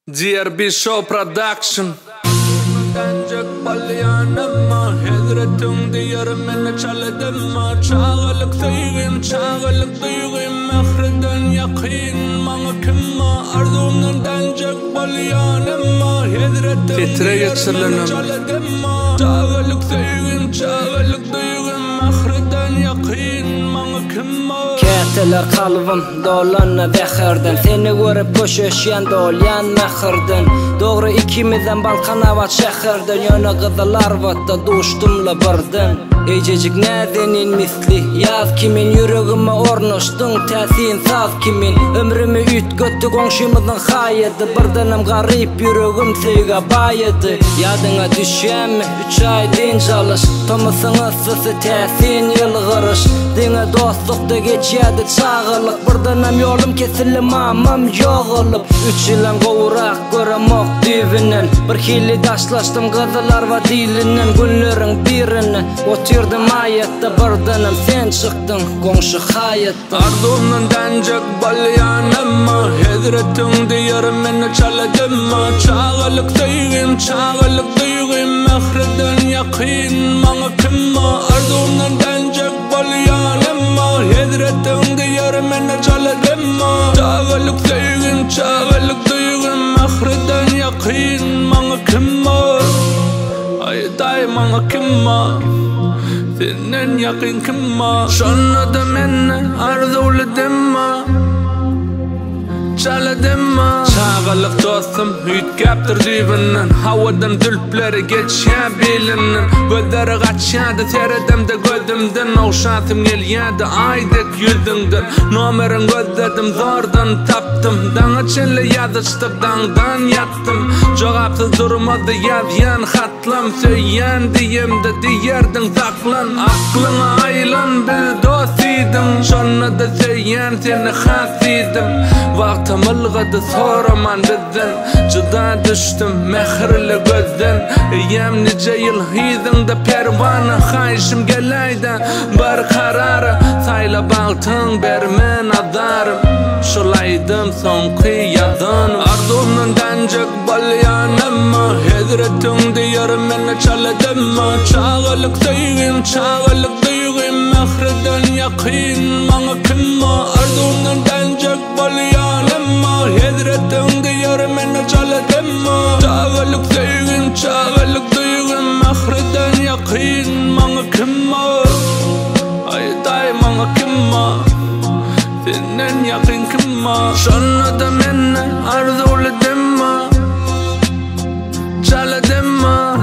GRB Show Production. Dancak balyanama hedretung diyarımene çaledema çağalık duygum çağalık duygum ahreden yakin mana kimma arzumdan dancak balyanama hedretung diyarımene çaledema çağalık duygum ahreden yakin mana kimma Ketler kalbim dolanna beherden seni görüp köşeşen dolyan mehirden doğru ikimizden Balkanava şehirden yana kızlar vatta duştumla birden Ececik nedenin misli yaz kimin yüreğime ornaştın tesin saz kimin ömrümü üt göttü komşumuzun hayatı birdenim garip yüreğim sevga bayıdı yadına düşen mi 3 ay din çalış tomusunu sısı tesin yılgırış dine dostlukta geçyedi çağırlık birdenim yolum kesilim amam yoğulup 3 yılan kovurak göremok düvinen bir hili daşlaştım kızlar va dilinin günlerin birini Oturdım ayette birdenim sen çıktın komşu hayatta Ardımdan dancak balyanama hedretung diyarımene çaledema çağalık duygum ahreden yakin mana kimma Ardımdan dancak balyanama hedretung diyarımene çaledema çağalık duygum ahreden yakin mana kimma Ay day mana kimma Senin yakin kimma Şanada menne arzuladıma Çaladıma Çağalık dostum hüt kaptır düğünden Havadan dülpleri geçya bilinin Gözleri kaçyadı teredimde gözümden Oğşatım gelyadı aydık yüzünden Numerin gözledim zordan taptım Dana çenle yazıştık dağdan yattım Cevapsız durmadı yazyan hatlam Söyyen diyemde diyerdin saklan Aklına aylan biz dostiydim Şonna da söyyen seni hasiydim Vaktim ılgıdı soraman bizden Cıda düştüm mehirli gözden Eyyem nice yıl hizinde pervana Hayşim gelayda bir kararı Sayla baltın bermen adarım Şulaydım son kıyadın Ardımdan dancak balyanama hedretung diyarımene çaledema çağalık duygum ahreden yakin mana kimma Ardımdan dancak balyanama hedretung diyarımene çaledema çağalık duygum ahreden yakin mana kimma Ay day mana kimma Senin yakin kimma Şonna da menne arzuladıma Çaledema